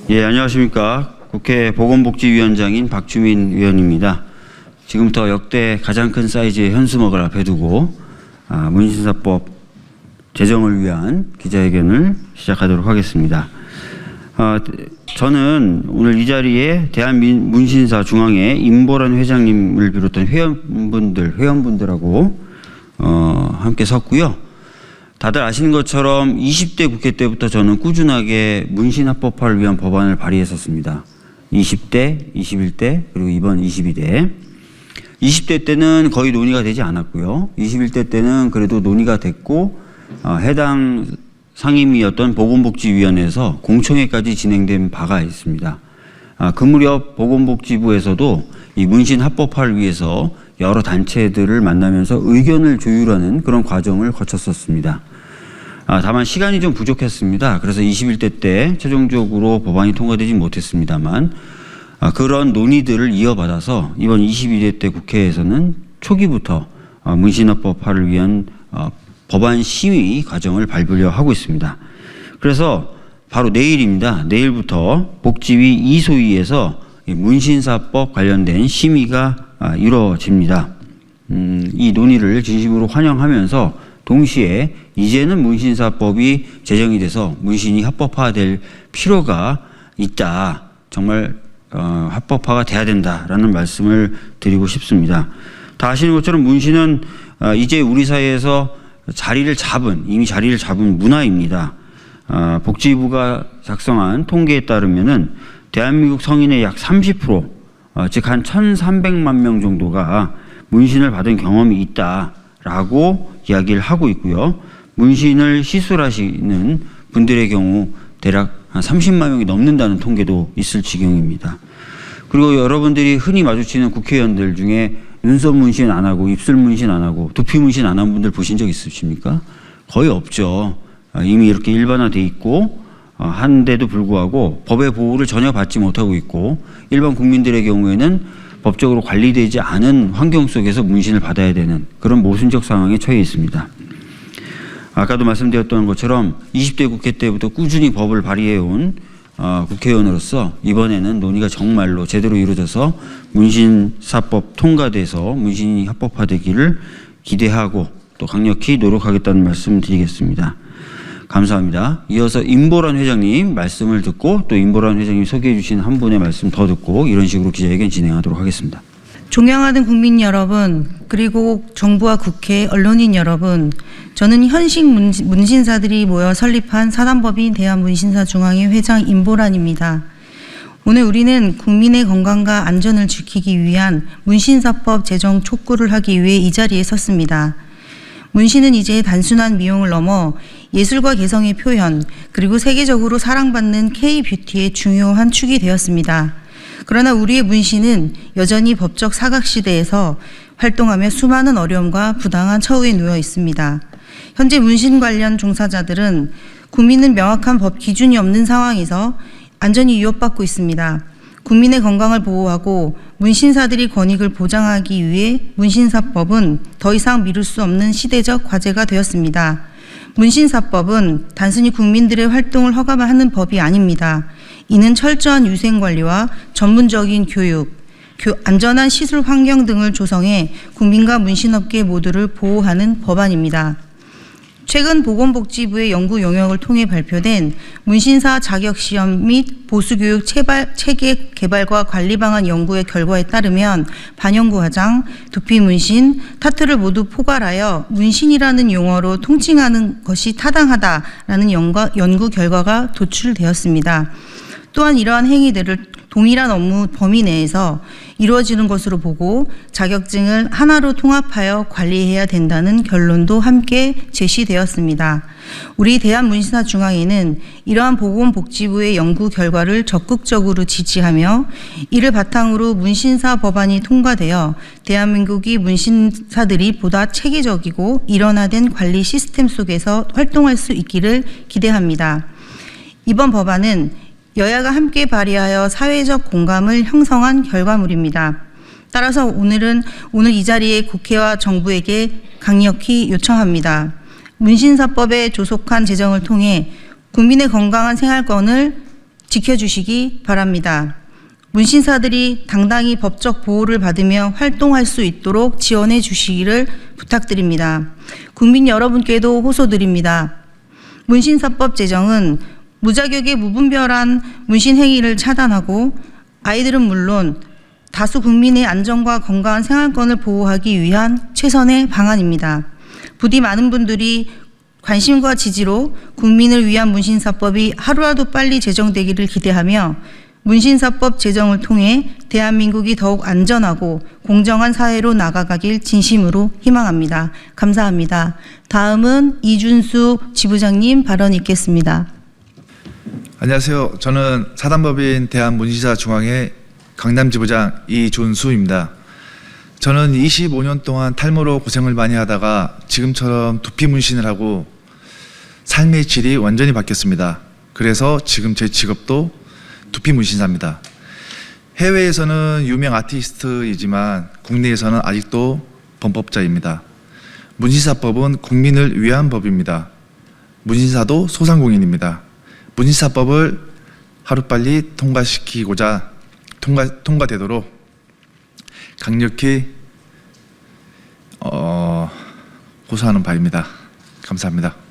예, 안녕하십니까. 국회 보건복지위원장인 박주민 의원입니다. 지금부터 역대 가장 큰 사이즈의 현수막을 앞에 두고 문신사법 제정을 위한 기자회견을 시작하도록 하겠습니다. 저는 오늘 이 자리에 대한문신사 중앙회 임보란 회장님을 비롯한 회원분들하고 함께 섰고요. 다들 아시는 것처럼 20대 국회 때부터 저는 꾸준하게 문신합법화를 위한 법안을 발의했었습니다. 20대, 21대, 그리고 이번 22대. 20대 때는 거의 논의가 되지 않았고요. 21대 때는 그래도 논의가 됐고 해당 상임위였던 보건복지위원회에서 공청회까지 진행된 바가 있습니다. 그 무렵 보건복지부에서도 이 문신 합법화를 위해서 여러 단체들을 만나면서 의견을 조율하는 그런 과정을 거쳤었습니다. 다만 시간이 좀 부족했습니다. 그래서 21대 때 최종적으로 법안이 통과되지 못했습니다만 그런 논의들을 이어받아서 이번 22대 때 국회에서는 초기부터 문신합법화를 위한 법안 심의 과정을 밟으려 하고 있습니다. 그래서 바로 내일입니다. 내일부터 복지위 이소위에서 문신사법 관련된 심의가 이루어집니다. 이 논의를 진심으로 환영하면서 동시에 이제는 문신사법이 제정이 돼서 문신이 합법화될 필요가 있다. 정말 합법화가 돼야 된다라는 말씀을 드리고 싶습니다. 다 아시는 것처럼 문신은 이제 우리 사회에서 이미 자리를 잡은 문화입니다. 복지부가 작성한 통계에 따르면은 대한민국 성인의 약 30%, 즉 한 1,300만 명 정도가 문신을 받은 경험이 있다라고 이야기를 하고 있고요. 문신을 시술하시는 분들의 경우 대략 한 30만 명이 넘는다는 통계도 있을 지경입니다. 그리고 여러분들이 흔히 마주치는 국회의원들 중에 눈썹 문신 안 하고 입술 문신 안 하고 두피 문신 안 한 분들 보신 적 있으십니까? 거의 없죠. 이미 이렇게 일반화돼 있고 한데도 불구하고 법의 보호를 전혀 받지 못하고 있고 일반 국민들의 경우에는 법적으로 관리되지 않은 환경 속에서 문신을 받아야 되는 그런 모순적 상황에 처해 있습니다. 아까도 말씀드렸던 것처럼 20대 국회 때부터 꾸준히 법을 발의해온 국회의원으로서 이번에는 논의가 정말로 제대로 이루어져서 문신사법 통과돼서 문신이 합법화되기를 기대하고 또 강력히 노력하겠다는 말씀 드리겠습니다. 감사합니다. 이어서 임보란 회장님 말씀을 듣고 또 임보란 회장님이 소개해 주신 한 분의 말씀 더 듣고 이런 식으로 기자회견 진행하도록 하겠습니다. 존경하는 국민 여러분, 그리고 정부와 국회, 언론인 여러분, 저는 현직 문신사들이 모여 설립한 사단법인 대한문신사중앙회 회장 임보란입니다. 오늘 우리는 국민의 건강과 안전을 지키기 위한 문신사법 제정 촉구를 하기 위해 이 자리에 섰습니다. 문신은 이제 단순한 미용을 넘어 예술과 개성의 표현, 그리고 세계적으로 사랑받는 K-뷰티의 중요한 축이 되었습니다. 그러나 우리의 문신은 여전히 법적 사각시대에서 활동하며 수많은 어려움과 부당한 처우에 놓여 있습니다. 현재 문신 관련 종사자들은 국민은 명확한 법 기준이 없는 상황에서 안전이 위협받고 있습니다. 국민의 건강을 보호하고 문신사들이 권익을 보장하기 위해 문신사법은 더 이상 미룰 수 없는 시대적 과제가 되었습니다. 문신사법은 단순히 국민들의 활동을 허가하는 법이 아닙니다. 이는 철저한 위생관리와 전문적인 교육, 안전한 시술 환경 등을 조성해 국민과 문신업계 모두를 보호하는 법안입니다. 최근 보건복지부의 연구 용역을 통해 발표된 문신사 자격시험 및 보수교육 체계 개발과 관리 방안 연구의 결과에 따르면 반영구 화장, 두피 문신, 타투를 모두 포괄하여 문신이라는 용어로 통칭하는 것이 타당하다라는 연구 결과가 도출되었습니다. 또한 이러한 행위들을 동일한 업무 범위 내에서 이루어지는 것으로 보고 자격증을 하나로 통합하여 관리해야 된다는 결론도 함께 제시되었습니다. 우리 대한문신사중앙회는 이러한 보건복지부의 연구 결과를 적극적으로 지지하며 이를 바탕으로 문신사 법안이 통과되어 대한민국이 문신사들이 보다 체계적이고 일원화된 관리 시스템 속에서 활동할 수 있기를 기대합니다. 이번 법안은 여야가 함께 발의하여 사회적 공감을 형성한 결과물입니다. 따라서 오늘 이 자리에 국회와 정부에게 강력히 요청합니다. 문신사법에 조속한 제정을 통해 국민의 건강한 생활권을 지켜주시기 바랍니다. 문신사들이 당당히 법적 보호를 받으며 활동할 수 있도록 지원해 주시기를 부탁드립니다. 국민 여러분께도 호소드립니다. 문신사법 제정은 무자격의 무분별한 문신 행위를 차단하고 아이들은 물론 다수 국민의 안전과 건강한 생활권을 보호하기 위한 최선의 방안입니다. 부디 많은 분들이 관심과 지지로 국민을 위한 문신사법이 하루라도 빨리 제정되기를 기대하며 문신사법 제정을 통해 대한민국이 더욱 안전하고 공정한 사회로 나아가길 진심으로 희망합니다. 감사합니다. 다음은 이준수 지부장님 발언 있겠습니다. 안녕하세요. 저는 사단법인 대한문신사중앙회 강남지부장 이준수입니다. 저는 25년 동안 탈모로 고생을 많이 하다가 지금처럼 두피 문신을 하고 삶의 질이 완전히 바뀌었습니다. 그래서 지금 제 직업도 두피 문신사입니다. 해외에서는 유명 아티스트이지만 국내에서는 아직도 범법자입니다. 문신사법은 국민을 위한 법입니다. 문신사도 소상공인입니다. 문신사법을 하루빨리 통과되도록 강력히 호소하는 바입니다. 감사합니다.